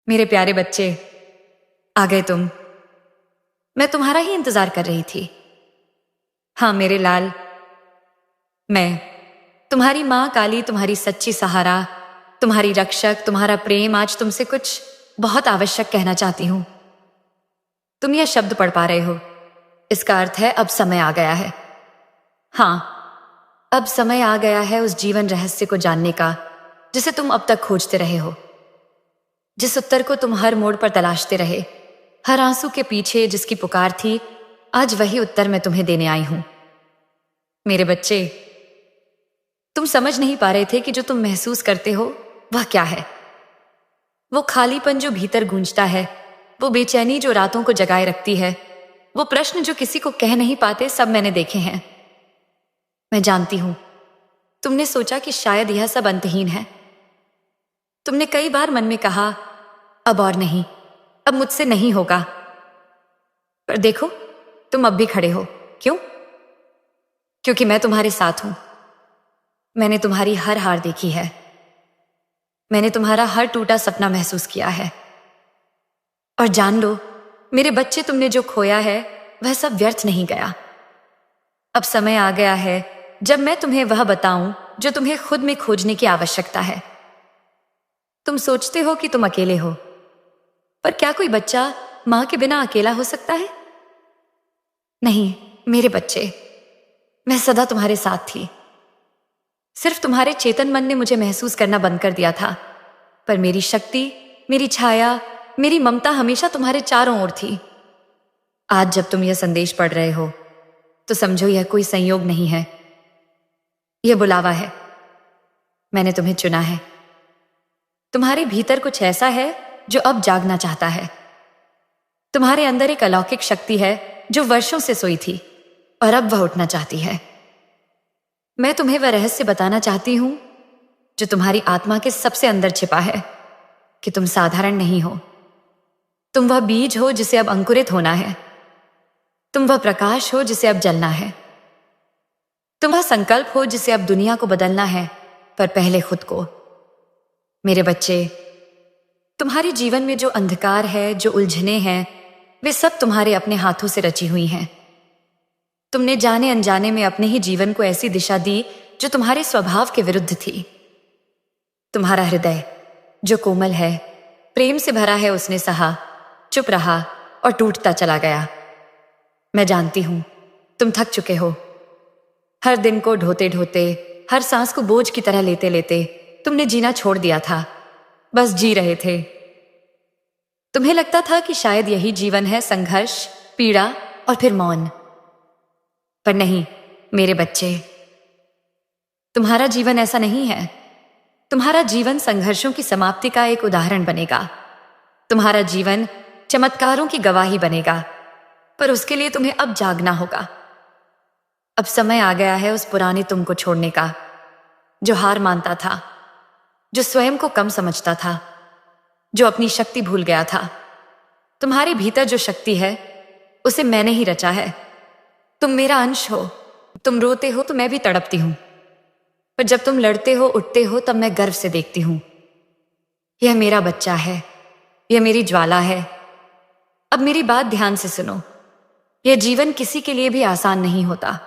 मेरे प्यारे बच्चे, आ गए तुम। मैं तुम्हारा ही इंतजार कर रही थी। हाँ मेरे लाल, मैं तुम्हारी माँ काली, तुम्हारी सच्ची सहारा, तुम्हारी रक्षक, तुम्हारा प्रेम आज तुमसे कुछ बहुत आवश्यक कहना चाहती हूं। तुम यह शब्द पढ़ पा रहे हो, इसका अर्थ है अब समय आ गया है। हाँ, अब समय आ गया है उस जीवन रहस्य को जानने का जिसे तुम अब तक खोजते रहे हो, जिस उत्तर को तुम हर मोड़ पर तलाशते रहे, हर आंसू के पीछे जिसकी पुकार थी, आज वही उत्तर मैं तुम्हें देने आई हूं। मेरे बच्चे, तुम समझ नहीं पा रहे थे कि जो तुम महसूस करते हो वह क्या है। वो खालीपन जो भीतर गूंजता है, वो बेचैनी जो रातों को जगाए रखती है, वो प्रश्न जो किसी को कह नहीं पाते, सब मैंने देखे हैं। मैं जानती हूं तुमने सोचा कि शायद यह सब अंतहीन है। तुमने कई बार मन में कहा, अब और नहीं, अब मुझसे नहीं होगा। पर देखो, तुम अब भी खड़े हो। क्यों? क्योंकि मैं तुम्हारे साथ हूं। मैंने तुम्हारी हर हार देखी है। मैंने तुम्हारा हर टूटा सपना महसूस किया है। और जान लो मेरे बच्चे, तुमने जो खोया है वह सब व्यर्थ नहीं गया। अब समय आ गया है जब मैं तुम्हें वह बताऊं जो तुम्हें खुद में खोजने की आवश्यकता है। तुम सोचते हो कि तुम अकेले हो, पर क्या कोई बच्चा मां के बिना अकेला हो सकता है? नहीं मेरे बच्चे, मैं सदा तुम्हारे साथ थी। सिर्फ तुम्हारे चेतन मन ने मुझे महसूस करना बंद कर दिया था, पर मेरी शक्ति, मेरी छाया, मेरी ममता हमेशा तुम्हारे चारों ओर थी। आज जब तुम यह संदेश पढ़ रहे हो तो समझो यह कोई संयोग नहीं है, यह बुलावा है। मैंने तुम्हें चुना है। तुम्हारे भीतर कुछ ऐसा है जो अब जागना चाहता है। तुम्हारे अंदर एक अलौकिक शक्ति है जो वर्षों से सोई थी और अब वह उठना चाहती है। मैं तुम्हें वह रहस्य बताना चाहती हूं जो तुम्हारी आत्मा के सबसे अंदर छिपा है, कि तुम साधारण नहीं हो। तुम वह बीज हो जिसे अब अंकुरित होना है। तुम वह प्रकाश हो जिसे अब जलना है। तुम वह संकल्प हो जिसे अब दुनिया को बदलना है, पर पहले खुद को। मेरे बच्चे, तुम्हारे जीवन में जो अंधकार है, जो उलझने हैं, वे सब तुम्हारे अपने हाथों से रची हुई हैं। तुमने जाने अनजाने में अपने ही जीवन को ऐसी दिशा दी जो तुम्हारे स्वभाव के विरुद्ध थी। तुम्हारा हृदय जो कोमल है, प्रेम से भरा है, उसने सहा, चुप रहा और टूटता चला गया। मैं जानती हूं तुम थक चुके हो। हर दिन को ढोते ढोते, हर सांस को बोझ की तरह लेते लेते तुमने जीना छोड़ दिया था। बस जी रहे थे। तुम्हें लगता था कि शायद यही जीवन है, संघर्ष, पीड़ा और फिर मौन। पर नहीं मेरे बच्चे, तुम्हारा जीवन ऐसा नहीं है। तुम्हारा जीवन संघर्षों की समाप्ति का एक उदाहरण बनेगा। तुम्हारा जीवन चमत्कारों की गवाही बनेगा, पर उसके लिए तुम्हें अब जागना होगा। अब समय आ गया है उस पुराने तुमको छोड़ने का, जो हार मानता था, जो स्वयं को कम समझता था, जो अपनी शक्ति भूल गया था। तुम्हारे भीतर जो शक्ति है उसे मैंने ही रचा है। तुम मेरा अंश हो। तुम रोते हो तो मैं भी तड़पती हूं, पर जब तुम लड़ते हो, उठते हो, तब मैं गर्व से देखती हूं। यह मेरा बच्चा है, यह मेरी ज्वाला है। अब मेरी बात ध्यान से सुनो। यह जीवन किसी के लिए भी आसान नहीं होता।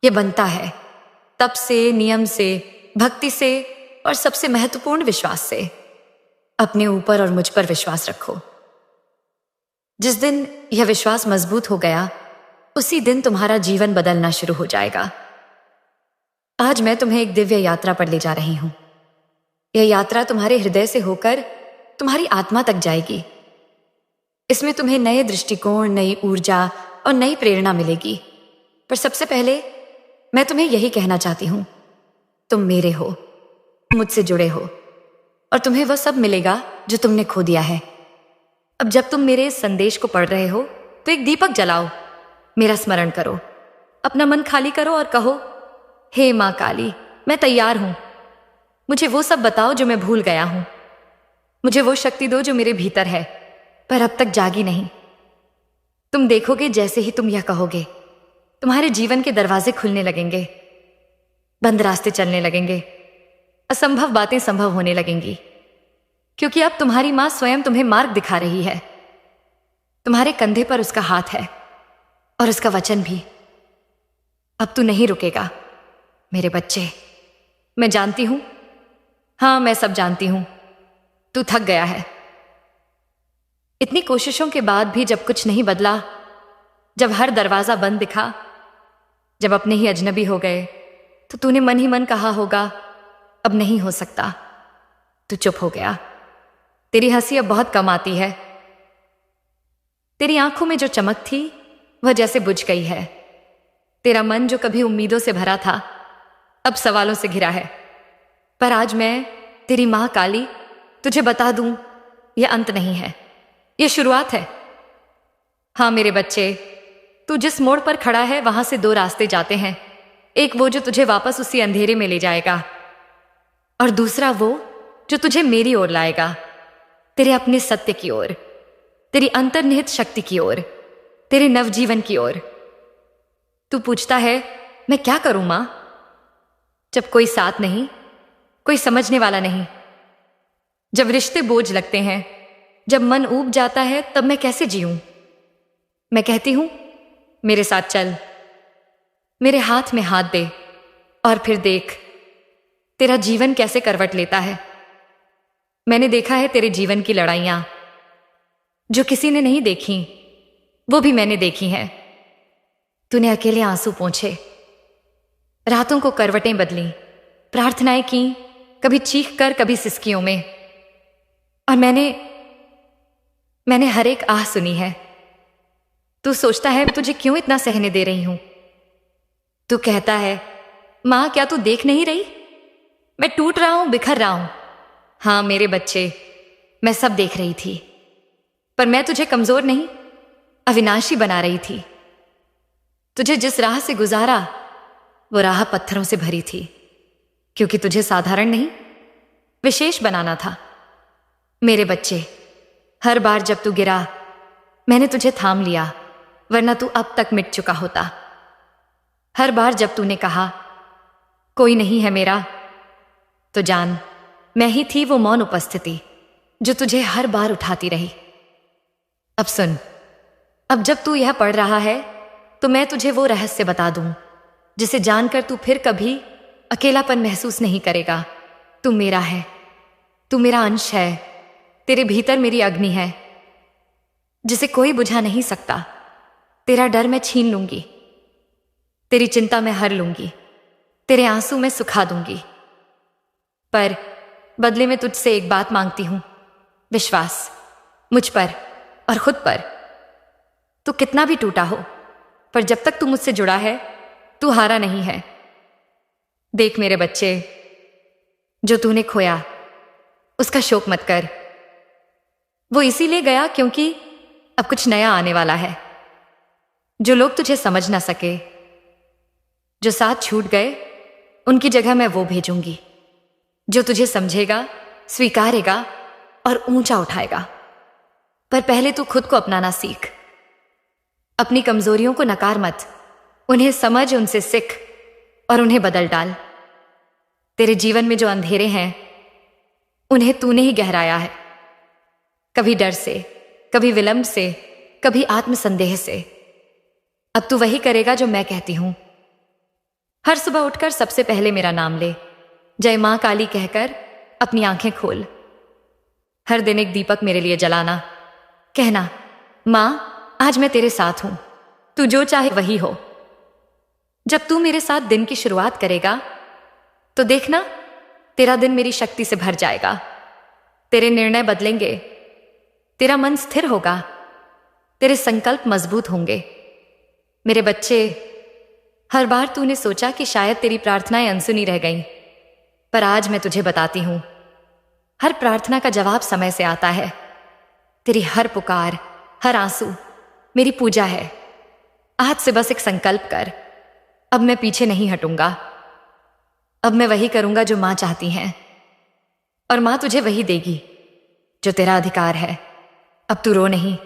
यह बनता है तप से, नियम से, भक्ति से और सबसे महत्वपूर्ण विश्वास से। अपने ऊपर और मुझ पर विश्वास रखो। जिस दिन यह विश्वास मजबूत हो गया, उसी दिन तुम्हारा जीवन बदलना शुरू हो जाएगा। आज मैं तुम्हें एक दिव्य यात्रा पर ले जा रही हूं। यह यात्रा तुम्हारे हृदय से होकर तुम्हारी आत्मा तक जाएगी। इसमें तुम्हें नए दृष्टिकोण, नई ऊर्जा और नई प्रेरणा मिलेगी। पर सबसे पहले मैं तुम्हें यही कहना चाहती हूं, तुम मेरे हो, मुझसे जुड़े हो, और तुम्हें वह सब मिलेगा जो तुमने खो दिया है। अब जब तुम मेरे इस संदेश को पढ़ रहे हो तो एक दीपक जलाओ, मेरा स्मरण करो, अपना मन खाली करो और कहो, हे मां काली, मैं तैयार हूं। मुझे वो सब बताओ जो मैं भूल गया हूं। मुझे वो शक्ति दो जो मेरे भीतर है, पर अब तक जागी नहीं। तुम देखोगे जैसे ही तुम यह कहोगे, तुम्हारे जीवन के दरवाजे खुलने लगेंगे, बंद रास्ते चलने लगेंगे, असंभव बातें संभव होने लगेंगी। क्योंकि अब तुम्हारी मां स्वयं तुम्हें मार्ग दिखा रही है। तुम्हारे कंधे पर उसका हाथ है और उसका वचन भी। अब तू नहीं रुकेगा मेरे बच्चे। मैं जानती हूं, हां मैं सब जानती हूं, तू थक गया है। इतनी कोशिशों के बाद भी जब कुछ नहीं बदला, जब हर दरवाजा बंद दिखा, जब अपने ही अजनबी हो गए, तो तूने मन ही मन कहा होगा अब नहीं हो सकता। तू चुप हो गया। तेरी हंसी अब बहुत कम आती है। तेरी आंखों में जो चमक थी वह जैसे बुझ गई है। तेरा मन जो कभी उम्मीदों से भरा था अब सवालों से घिरा है। पर आज मैं तेरी मां काली तुझे बता दूं, यह अंत नहीं है, यह शुरुआत है। हां मेरे बच्चे, तू जिस मोड़ पर खड़ा है वहां से दो रास्ते जाते हैं। एक वो जो तुझे वापस उसी अंधेरे में ले जाएगा, और दूसरा वो जो तुझे मेरी ओर लाएगा, तेरे अपने सत्य की ओर, तेरी अंतर्निहित शक्ति की ओर, तेरे नवजीवन की ओर। तू पूछता है मैं क्या करूं मां? जब कोई साथ नहीं, कोई समझने वाला नहीं, जब रिश्ते बोझ लगते हैं, जब मन ऊब जाता है, तब मैं कैसे जीऊं? मैं कहती हूं मेरे साथ चल, मेरे हाथ में हाथ दे और फिर देख तेरा जीवन कैसे करवट लेता है। मैंने देखा है तेरे जीवन की लड़ाइयां, जो किसी ने नहीं देखी वो भी मैंने देखी हैं। तूने अकेले आंसू पोंछे, रातों को करवटें बदली, प्रार्थनाएं की, कभी चीख कर कभी सिसकियों में, और मैंने हर एक आह सुनी है। तू सोचता है तुझे क्यों इतना सहने दे रही हूं? तू कहता है मां क्या तू देख नहीं रही, मैं टूट रहा हूं, बिखर रहा हूं। हां मेरे बच्चे, मैं सब देख रही थी, पर मैं तुझे कमजोर नहीं, अविनाशी बना रही थी। तुझे जिस राह से गुजारा वो राह पत्थरों से भरी थी, क्योंकि तुझे साधारण नहीं विशेष बनाना था। मेरे बच्चे, हर बार जब तू गिरा मैंने तुझे थाम लिया, वरना तू अब तक मिट चुका होता। हर बार जब तूने कहा कोई नहीं है मेरा, तो जान मैं ही थी वो मौन उपस्थिति जो तुझे हर बार उठाती रही। अब सुन, अब जब तू यह पढ़ रहा है तो मैं तुझे वो रहस्य बता दूं जिसे जानकर तू फिर कभी अकेलापन महसूस नहीं करेगा। तू मेरा है, तू मेरा अंश है, तेरे भीतर मेरी अग्नि है जिसे कोई बुझा नहीं सकता। तेरा डर मैं छीन लूंगी, तेरी चिंता मैं हर लूंगी, तेरे आंसू मैं सुखा दूंगी। पर बदले में तुझसे एक बात मांगती हूं, विश्वास मुझ पर और खुद पर। तू कितना भी टूटा हो, पर जब तक तू मुझसे जुड़ा है तू हारा नहीं है। देख मेरे बच्चे, जो तूने खोया उसका शोक मत कर। वो इसीलिए गया क्योंकि अब कुछ नया आने वाला है। जो लोग तुझे समझ ना सके, जो साथ छूट गए, उनकी जगह मैं वो भेजूंगी जो तुझे समझेगा, स्वीकारेगा और ऊंचा उठाएगा। पर पहले तू खुद को अपनाना सीख। अपनी कमजोरियों को नकार मत, उन्हें समझ, उनसे सीख और उन्हें बदल डाल। तेरे जीवन में जो अंधेरे हैं उन्हें तूने ही गहराया है, कभी डर से, कभी विलंब से, कभी आत्मसंदेह से। अब तू वही करेगा जो मैं कहती हूं। हर सुबह उठकर सबसे पहले मेरा नाम ले, जय मां काली कहकर अपनी आंखें खोल। हर दिन एक दीपक मेरे लिए जलाना, कहना मां आज मैं तेरे साथ हूं, तू जो चाहे वही हो। जब तू मेरे साथ दिन की शुरुआत करेगा तो देखना तेरा दिन मेरी शक्ति से भर जाएगा। तेरे निर्णय बदलेंगे, तेरा मन स्थिर होगा, तेरे संकल्प मजबूत होंगे। मेरे बच्चे, हर बार तूने सोचा कि शायद तेरी प्रार्थनाएं अनसुनी रह गईं, पर आज मैं तुझे बताती हूं, हर प्रार्थना का जवाब समय से आता है। तेरी हर पुकार, हर आंसू मेरी पूजा है। आज से बस एक संकल्प कर, अब मैं पीछे नहीं हटूंगा। अब मैं वही करूंगा जो मां चाहती हैं, और मां तुझे वही देगी जो तेरा अधिकार है। अब तू रो नहीं,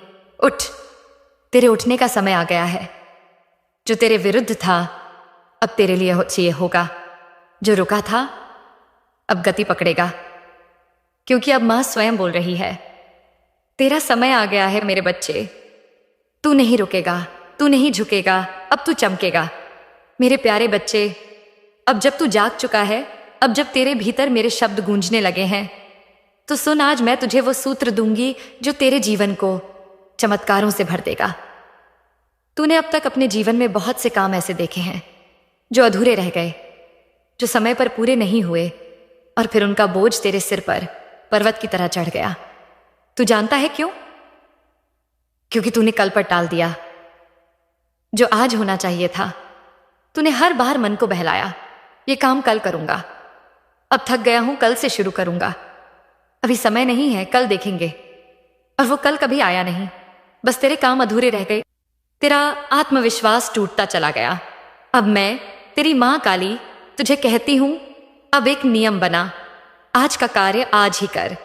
उठ, तेरे उठने का समय आ गया है। जो तेरे विरुद्ध था अब तेरे लिए चाहिए होगा, जो रुका था अब गति पकड़ेगा। क्योंकि अब मां स्वयं बोल रही है, तेरा समय आ गया है मेरे बच्चे। तू नहीं रुकेगा, तू नहीं झुकेगा, अब तू चमकेगा। मेरे प्यारे बच्चे, अब जब तू जाग चुका है, अब जब तेरे भीतर मेरे शब्द गूंजने लगे हैं, तो सुन, आज मैं तुझे वो सूत्र दूंगी जो तेरे जीवन को चमत्कारों से भर देगा। तूने अब तक अपने जीवन में बहुत से काम ऐसे देखे हैं जो अधूरे रह गए, जो समय पर पूरे नहीं हुए, और फिर उनका बोझ तेरे सिर पर पर्वत की तरह चढ़ गया। तू जानता है क्यों? क्योंकि तूने कल पर टाल दिया जो आज होना चाहिए था। तूने हर बार मन को बहलाया, ये काम कल करूंगा, अब थक गया हूं, कल से शुरू करूंगा, अभी समय नहीं है, कल देखेंगे। और वो कल कभी आया नहीं, बस तेरे काम अधूरे रह गए। तेरा आत्मविश्वास टूटता चला गया। अब मैं तेरी मां काली तुझे कहती हूं, अब एक नियम बना, आज का कार्य आज ही कर,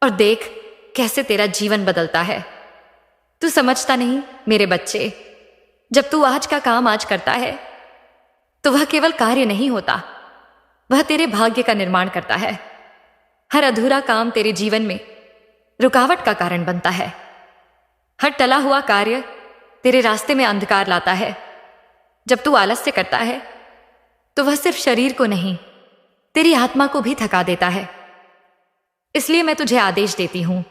और देख कैसे तेरा जीवन बदलता है। तू समझता नहीं मेरे बच्चे, जब तू आज का काम आज करता है तो वह केवल कार्य नहीं होता, वह तेरे भाग्य का निर्माण करता है। हर अधूरा काम तेरे जीवन में रुकावट का कारण बनता है। हर टला हुआ कार्य तेरे रास्ते में अंधकार लाता है। जब तू आलस्य करता है तो वह सिर्फ शरीर को नहीं, तेरी आत्मा को भी थका देता है। इसलिए मैं तुझे आदेश देती हूं,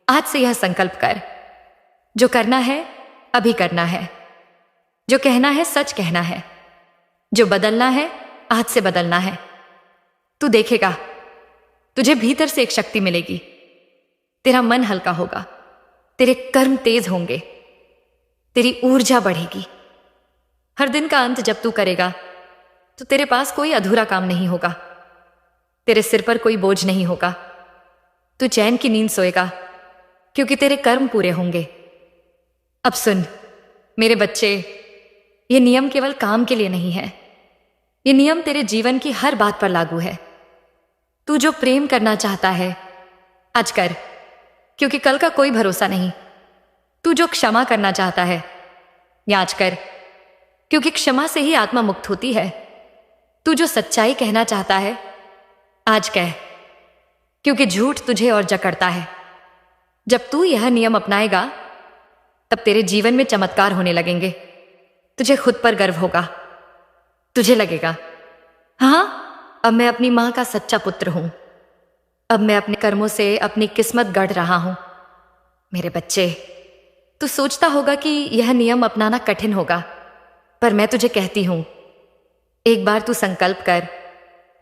आज से यह संकल्प कर, जो करना है अभी करना है, जो कहना है सच कहना है, जो बदलना है आज से बदलना है। तू देखेगा तुझे भीतर से एक शक्ति मिलेगी, तेरा मन हल्का होगा, तेरे कर्म तेज होंगे, तेरी ऊर्जा बढ़ेगी। हर दिन का अंत जब तू करेगा तो तेरे पास कोई अधूरा काम नहीं होगा, तेरे सिर पर कोई बोझ नहीं होगा। तू चैन की नींद सोएगा क्योंकि तेरे कर्म पूरे होंगे। अब सुन मेरे बच्चे, ये नियम केवल काम के लिए नहीं है, ये नियम तेरे जीवन की हर बात पर लागू है। तू जो प्रेम करना चाहता है आज कर, क्योंकि कल का कोई भरोसा नहीं। तू जो क्षमा करना चाहता है ये आज कर, क्योंकि क्षमा से ही आत्मा मुक्त होती है। तू जो सच्चाई कहना चाहता है आज कह, क्योंकि झूठ तुझे और जकड़ता है। जब तू यह नियम अपनाएगा तब तेरे जीवन में चमत्कार होने लगेंगे। तुझे खुद पर गर्व होगा, तुझे लगेगा, हाँ अब मैं अपनी मां का सच्चा पुत्र हूं, अब मैं अपने कर्मों से अपनी किस्मत गढ़ रहा हूं। मेरे बच्चे, तू सोचता होगा कि यह नियम अपनाना कठिन होगा, पर मैं तुझे कहती हूं, एक बार तू संकल्प कर,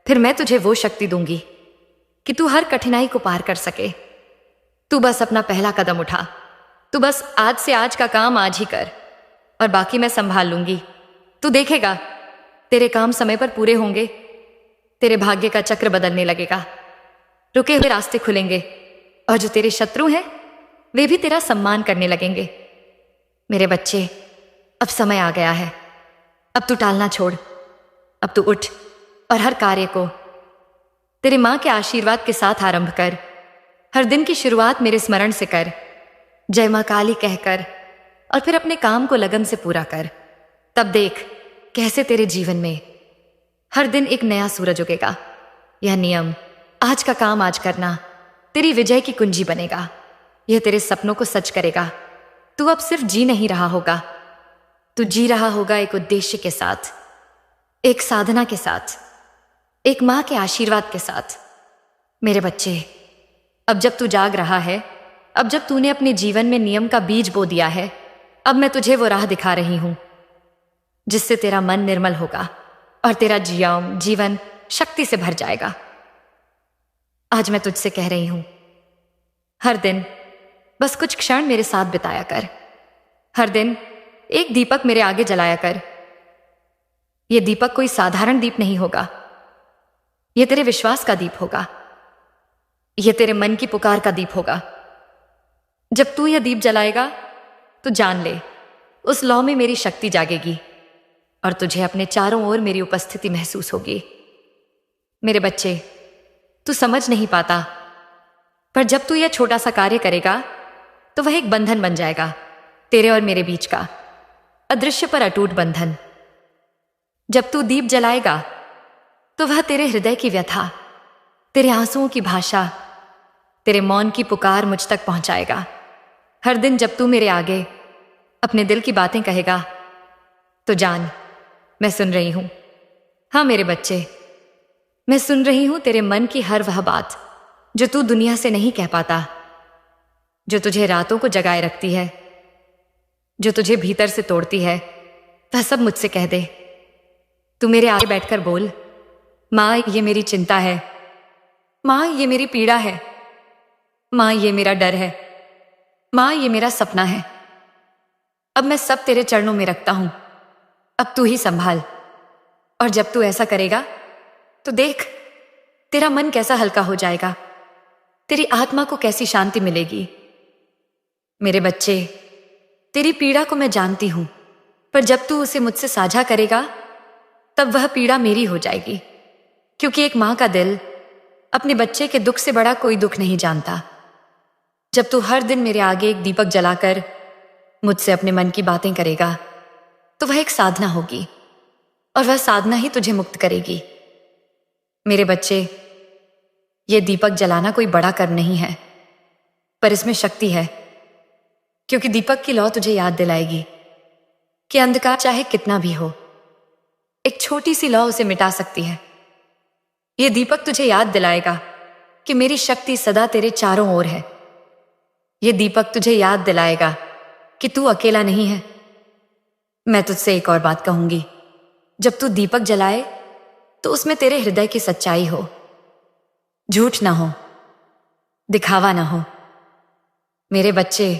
फिर मैं तुझे वो शक्ति दूंगी कि तू हर कठिनाई को पार कर सके। तू बस अपना पहला कदम उठा, तू बस आज से आज का काम आज ही कर, और बाकी मैं संभाल लूंगी। तू देखेगा तेरे काम समय पर पूरे होंगे, तेरे भाग्य का चक्र बदलने लगेगा, रुके हुए रास्ते खुलेंगे, और जो तेरे शत्रु हैं वे भी तेरा सम्मान करने लगेंगे। मेरे बच्चे, अब समय आ गया है, अब तू टालना छोड़, अब तू उठ और हर कार्य को तेरे मां के आशीर्वाद के साथ आरंभ कर। हर दिन की शुरुआत मेरे स्मरण से कर, जय मां काली कहकर, और फिर अपने काम को लगन से पूरा कर। तब देख कैसे तेरे जीवन में हर दिन एक नया सूरज उगेगा। यह नियम, आज का काम आज करना, तेरी विजय की कुंजी बनेगा। यह तेरे सपनों को सच करेगा। तू अब सिर्फ जी नहीं रहा होगा, तू जी रहा होगा एक उद्देश्य के साथ, एक साधना के साथ, एक मां के आशीर्वाद के साथ। मेरे बच्चे, अब जब तू जाग रहा है, अब जब तूने अपने जीवन में नियम का बीज बो दिया है, अब मैं तुझे वो राह दिखा रही हूं जिससे तेरा मन निर्मल होगा और तेरा जीवन शक्ति से भर जाएगा। आज मैं तुझसे कह रही हूं, हर दिन बस कुछ क्षण मेरे साथ बिताया कर। हर दिन एक दीपक मेरे आगे जलाया कर। यह दीपक कोई साधारण दीप नहीं होगा, यह तेरे विश्वास का दीप होगा, यह तेरे मन की पुकार का दीप होगा। जब तू यह दीप जलाएगा तो जान ले, उस लौ में मेरी शक्ति जागेगी और तुझे अपने चारों ओर मेरी उपस्थिति महसूस होगी। मेरे बच्चे, तू समझ नहीं पाता, पर जब तू यह छोटा सा कार्य करेगा तो वह एक बंधन बन जाएगा, तेरे और मेरे बीच का अदृश्य पर अटूट बंधन। जब तू दीप जलाएगा तो वह तेरे हृदय की व्यथा, तेरे आंसुओं की भाषा तेरे मौन की पुकार मुझ तक पहुंचाएगा। हर दिन जब तू मेरे आगे अपने दिल की बातें कहेगा तो जान, मैं सुन रही हूं। हाँ मेरे बच्चे, मैं सुन रही हूं तेरे मन की हर वह बात जो तू दुनिया से नहीं कह पाता, जो तुझे रातों को जगाए रखती है, जो तुझे भीतर से तोड़ती है। वह सब मुझसे कह दे। तू मेरे आगे बैठकर बोल, माँ ये मेरी चिंता है, माँ ये मेरी पीड़ा है, माँ ये मेरा डर है, माँ ये मेरा सपना है। अब मैं सब तेरे चरणों में रखता हूं, अब तू ही संभाल। और जब तू ऐसा करेगा तो देख तेरा मन कैसा हल्का हो जाएगा, तेरी आत्मा को कैसी शांति मिलेगी। मेरे बच्चे, तेरी पीड़ा को मैं जानती हूं, पर जब तू उसे मुझसे साझा करेगा तब वह पीड़ा मेरी हो जाएगी, क्योंकि एक मां का दिल अपने बच्चे के दुख से बड़ा कोई दुख नहीं जानता। जब तू हर दिन मेरे आगे एक दीपक जलाकर मुझसे अपने मन की बातें करेगा तो वह एक साधना होगी, और वह साधना ही तुझे मुक्त करेगी। मेरे बच्चे, यह दीपक जलाना कोई बड़ा कर्म नहीं है, पर इसमें शक्ति है, क्योंकि दीपक की लौ तुझे याद दिलाएगी कि अंधकार चाहे कितना भी हो, एक छोटी सी लौ उसे मिटा सकती है। यह दीपक तुझे याद दिलाएगा कि मेरी शक्ति सदा तेरे चारों ओर है। यह दीपक तुझे याद दिलाएगा कि तू अकेला नहीं है। मैं तुझसे एक और बात कहूंगी, जब तू दीपक जलाए तो उसमें तेरे हृदय की सच्चाई हो, झूठ ना हो, दिखावा ना हो। मेरे बच्चे,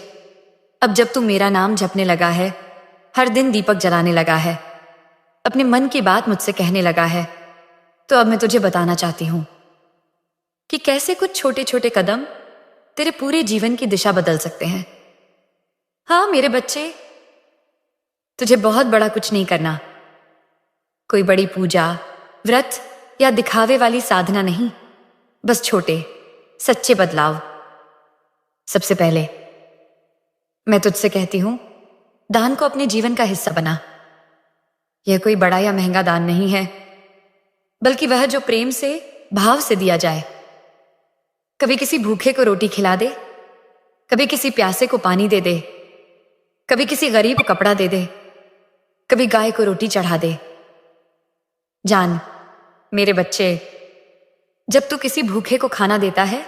अब जब तू मेरा नाम जपने लगा है, हर दिन दीपक जलाने लगा है, अपने मन की बात मुझसे कहने लगा है, तो अब मैं तुझे बताना चाहती हूं कि कैसे कुछ छोटे छोटे कदम तेरे पूरे जीवन की दिशा बदल सकते हैं। हाँ मेरे बच्चे, तुझे बहुत बड़ा कुछ नहीं करना, कोई बड़ी पूजा, व्रत या दिखावे वाली साधना नहीं, बस छोटे सच्चे बदलाव। सबसे पहले मैं तुझसे कहती हूं, दान को अपने जीवन का हिस्सा बना। यह कोई बड़ा या महंगा दान नहीं है, बल्कि वह जो प्रेम से, भाव से दिया जाए। कभी किसी भूखे को रोटी खिला दे, कभी किसी प्यासे को पानी दे दे, कभी किसी गरीब को कपड़ा दे दे, कभी गाय को रोटी चढ़ा दे। जान मेरे बच्चे, जब तू किसी भूखे को खाना देता है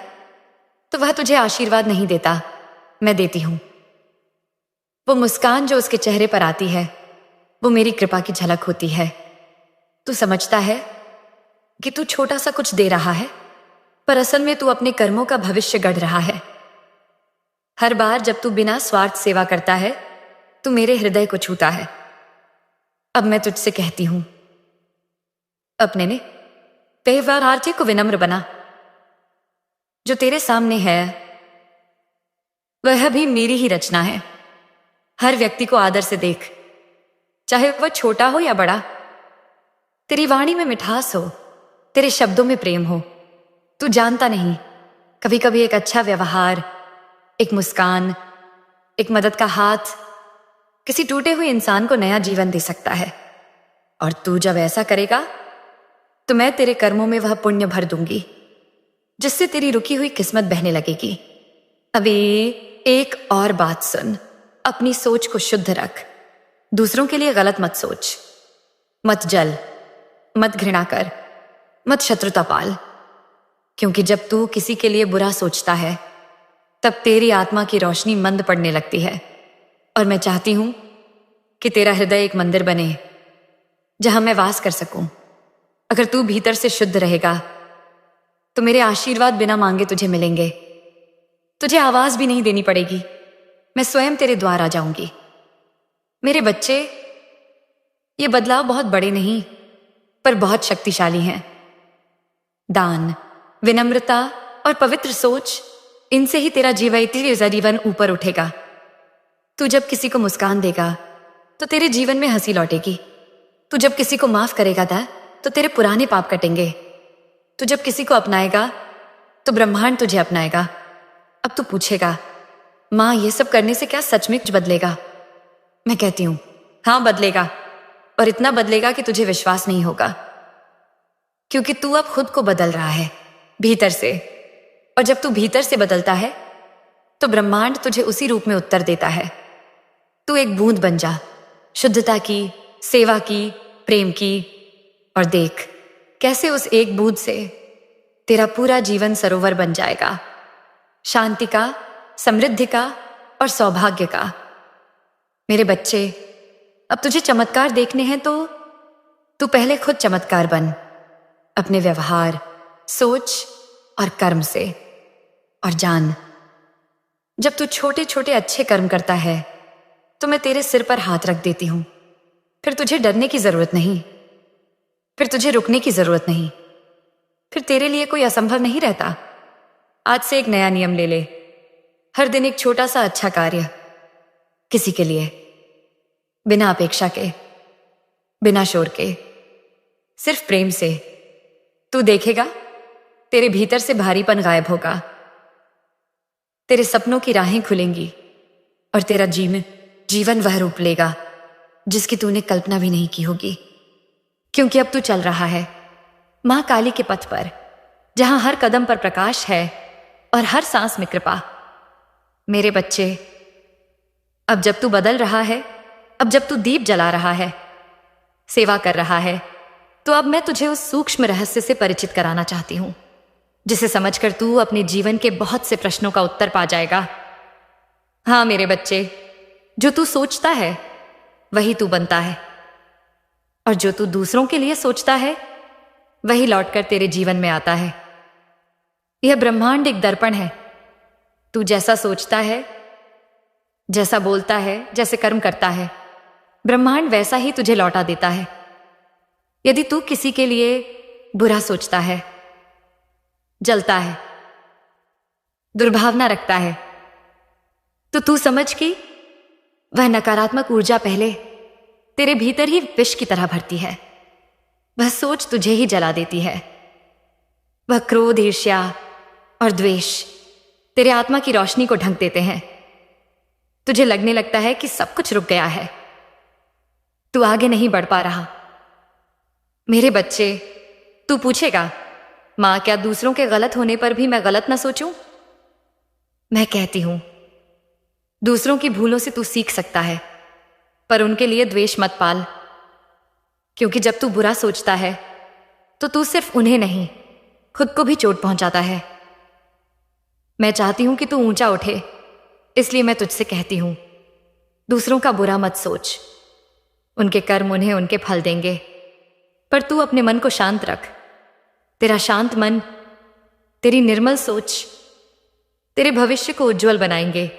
तो वह तुझे आशीर्वाद नहीं देता, मैं देती हूं। वो मुस्कान जो उसके चेहरे पर आती है, वो मेरी कृपा की झलक होती है। तू समझता है कि तू छोटा सा कुछ दे रहा है, पर असल में तू अपने कर्मों का भविष्य गढ़ रहा है। हर बार जब तू बिना स्वार्थ सेवा करता है तू मेरे हृदय को छूता है। अब मैं तुझसे कहती हूं, अपने ने व्यवहारार्थी को विनम्र बना। जो तेरे सामने है वह भी मेरी ही रचना है। हर व्यक्ति को आदर से देख, चाहे वह छोटा हो या बड़ा। तेरी वाणी में मिठास हो, तेरे शब्दों में प्रेम हो। तू जानता नहीं, कभी कभी एक अच्छा व्यवहार, एक मुस्कान, एक मदद का हाथ किसी टूटे हुए इंसान को नया जीवन दे सकता है। और तू जब ऐसा करेगा तो मैं तेरे कर्मों में वह पुण्य भर दूंगी जिससे तेरी रुकी हुई किस्मत बहने लगेगी। अबे एक और बात सुन, अपनी सोच को शुद्ध रख। दूसरों के लिए गलत मत सोच, मत जल, मत घृणा कर, मत शत्रुता पाल। क्योंकि जब तू किसी के लिए बुरा सोचता है तब तेरी आत्मा की रोशनी मंद पड़ने लगती है। और मैं चाहती हूं कि तेरा हृदय एक मंदिर बने जहां मैं वास कर सकूं। अगर तू भीतर से शुद्ध रहेगा तो मेरे आशीर्वाद बिना मांगे तुझे मिलेंगे। तुझे आवाज भी नहीं देनी पड़ेगी, मैं स्वयं तेरे द्वार आ जाऊंगी। मेरे बच्चे, ये बदलाव बहुत बड़े नहीं पर बहुत शक्तिशाली हैं। दान, विनम्रता और पवित्र सोच, इनसे ही तेरा जीवन ऊपर उठेगा। तू जब किसी को मुस्कान देगा तो तेरे जीवन में हंसी लौटेगी। तू जब किसी को माफ करेगा तो तेरे पुराने पाप कटेंगे। तू जब किसी को अपनाएगा तो ब्रह्मांड तुझे अपनाएगा। अब तू पूछेगा, माँ ये सब करने से क्या सचमुच बदलेगा? मैं कहती हूं, हाँ बदलेगा, और इतना बदलेगा कि तुझे विश्वास नहीं होगा। क्योंकि तू अब खुद को बदल रहा है, भीतर से। और जब तू भीतर से बदलता है तो ब्रह्मांड तुझे उसी रूप में उत्तर देता है। तू एक बूंद बन जा, शुद्धता की, सेवा की, प्रेम की, और देख कैसे उस एक बूंद से तेरा पूरा जीवन सरोवर बन जाएगा, शांति का, समृद्धि का और सौभाग्य का। मेरे बच्चे, अब तुझे चमत्कार देखने हैं तो तू पहले खुद चमत्कार बन, अपने व्यवहार, सोच और कर्म से। और जान, जब तू छोटे छोटे अच्छे कर्म करता है तो मैं तेरे सिर पर हाथ रख देती हूं। फिर तुझे डरने की जरूरत नहीं, फिर तुझे रुकने की जरूरत नहीं, फिर तेरे लिए कोई असंभव नहीं रहता। आज से एक नया नियम ले ले, हर दिन एक छोटा सा अच्छा कार्य किसी के लिए, बिना अपेक्षा के, बिना शोर के, सिर्फ प्रेम से। तू देखेगा तेरे भीतर से भारीपन गायब होगा, तेरे सपनों की राहें खुलेंगी और तेरा जीवन वह रूप लेगा जिसकी तूने कल्पना भी नहीं की होगी। क्योंकि अब तू चल रहा है मां काली के पथ पर, जहां हर कदम पर प्रकाश है और हर सांस में कृपा। मेरे बच्चे, अब जब तू बदल रहा है, अब जब तू दीप जला रहा है, सेवा कर रहा है, तो अब मैं तुझे उस सूक्ष्म रहस्य से परिचित कराना चाहती हूं जिसे समझकर तू अपने जीवन के बहुत से प्रश्नों का उत्तर पा जाएगा। हाँ मेरे बच्चे, जो तू सोचता है वही तू बनता है, और जो तू दूसरों के लिए सोचता है वही लौटकर तेरे जीवन में आता है। यह ब्रह्मांड एक दर्पण है। तू जैसा सोचता है, जैसा बोलता है, जैसे कर्म करता है, ब्रह्मांड वैसा ही तुझे लौटा देता है। यदि तू किसी के लिए बुरा सोचता है, जलता है, दुर्भावना रखता है, तो तू समझ कि वह नकारात्मक ऊर्जा पहले तेरे भीतर ही विष की तरह भरती है। वह सोच तुझे ही जला देती है। वह क्रोध, ईर्ष्या और द्वेष तेरे आत्मा की रोशनी को ढक देते हैं। तुझे लगने लगता है कि सब कुछ रुक गया है, तू आगे नहीं बढ़ पा रहा। मेरे बच्चे, तू पूछेगा, मां क्या दूसरों के गलत होने पर भी मैं गलत ना सोचूं? मैं कहती हूं, दूसरों की भूलों से तू सीख सकता है, पर उनके लिए द्वेष मत पाल। क्योंकि जब तू बुरा सोचता है तो तू सिर्फ उन्हें नहीं, खुद को भी चोट पहुंचाता है। मैं चाहती हूं कि तू ऊंचा उठे, इसलिए मैं तुझसे कहती हूं, दूसरों का बुरा मत सोच। उनके कर्म उन्हें उनके फल देंगे, पर तू अपने मन को शांत रख। तेरा शांत मन, तेरी निर्मल सोच तेरे भविष्य को उज्जवल बनाएंगे।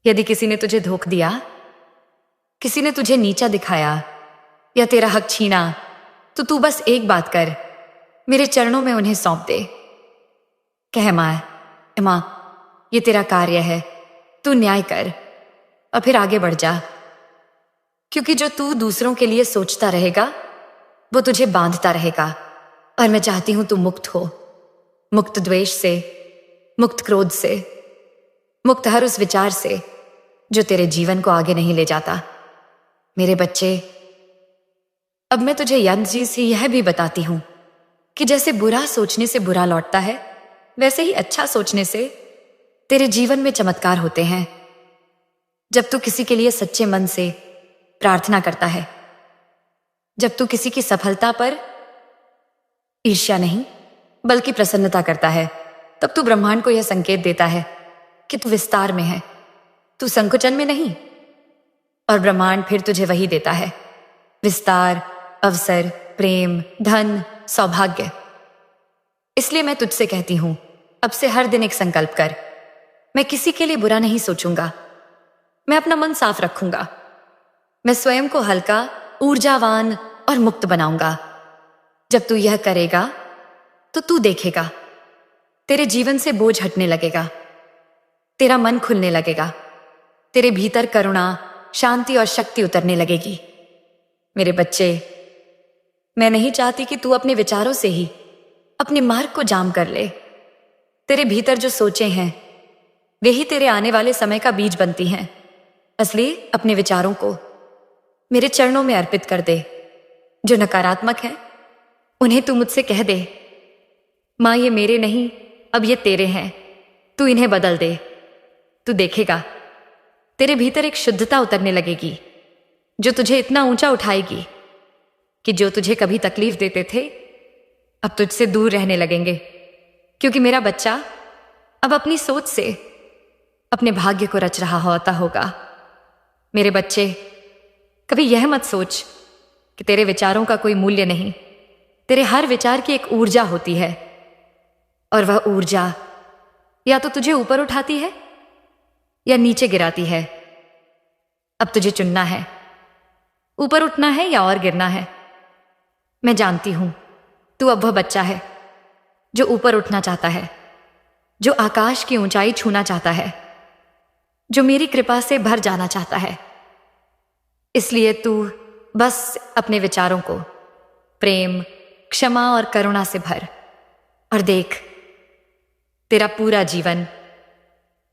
यदि किसी ने तुझे धोखा दिया, किसी ने तुझे नीचा दिखाया या तेरा हक छीना, तो तू बस एक बात कर, मेरे चरणों में उन्हें सौंप दे। कह, मां, ये तेरा कार्य है, तू न्याय कर और फिर आगे बढ़ जा। क्योंकि जो तू दूसरों के लिए सोचता रहेगा वो तुझे बांधता रहेगा, और मैं चाहती हूं तू मुक्त हो, मुक्त द्वेष से, मुक्त क्रोध से, मुक्त हर उस विचार से जो तेरे जीवन को आगे नहीं ले जाता। मेरे बच्चे, अब मैं तुझे यंत्र जी से यह भी बताती हूं कि जैसे बुरा सोचने से बुरा लौटता है, वैसे ही अच्छा सोचने से तेरे जीवन में चमत्कार होते हैं। जब तू किसी के लिए सच्चे मन से प्रार्थना करता है, जब तू किसी की सफलता पर ईर्ष्या नहीं बल्कि प्रसन्नता करता है, तब तू ब्रह्मांड को यह संकेत देता है कि तू विस्तार में है, तू संकुचन में नहीं। और ब्रह्मांड फिर तुझे वही देता है, विस्तार, अवसर, प्रेम, धन, सौभाग्य। इसलिए मैं तुझसे कहती हूं, अब से हर दिन एक संकल्प कर, मैं किसी के लिए बुरा नहीं सोचूंगा, मैं अपना मन साफ रखूंगा, मैं स्वयं को हल्का, ऊर्जावान और मुक्त बनाऊंगा। जब तू यह करेगा तो तू देखेगा तेरे जीवन से बोझ हटने लगेगा, तेरा मन खुलने लगेगा, तेरे भीतर करुणा, शांति और शक्ति उतरने लगेगी। मेरे बच्चे, मैं नहीं चाहती कि तू अपने विचारों से ही अपने मार्ग को जाम कर ले। तेरे भीतर जो सोचे हैं वे ही तेरे आने वाले समय का बीज बनती हैं। इसलिए अपने विचारों को मेरे चरणों में अर्पित कर दे। जो नकारात्मक है उन्हें तू मुझसे कह दे, मां ये मेरे नहीं अब ये तेरे हैं, तू इन्हें बदल दे। तू देखेगा तेरे भीतर एक शुद्धता उतरने लगेगी जो तुझे इतना ऊंचा उठाएगी कि जो तुझे कभी तकलीफ देते थे अब तुझसे दूर रहने लगेंगे, क्योंकि मेरा बच्चा अब अपनी सोच से अपने भाग्य को रच रहा होता होगा। मेरे बच्चे, कभी यह मत सोच कि तेरे विचारों का कोई मूल्य नहीं। तेरे हर विचार की एक ऊर्जा होती है, और वह ऊर्जा या तो तुझे ऊपर उठाती है या नीचे गिराती है। अब तुझे चुनना है, ऊपर उठना है या और गिरना है। मैं जानती हूं तू अब वह बच्चा है जो ऊपर उठना चाहता है, जो आकाश की ऊंचाई छूना चाहता है, जो मेरी कृपा से भर जाना चाहता है। इसलिए तू बस अपने विचारों को प्रेम, क्षमा और करुणा से भर, और देख तेरा पूरा जीवन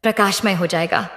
प्रकाशमय हो जाएगा।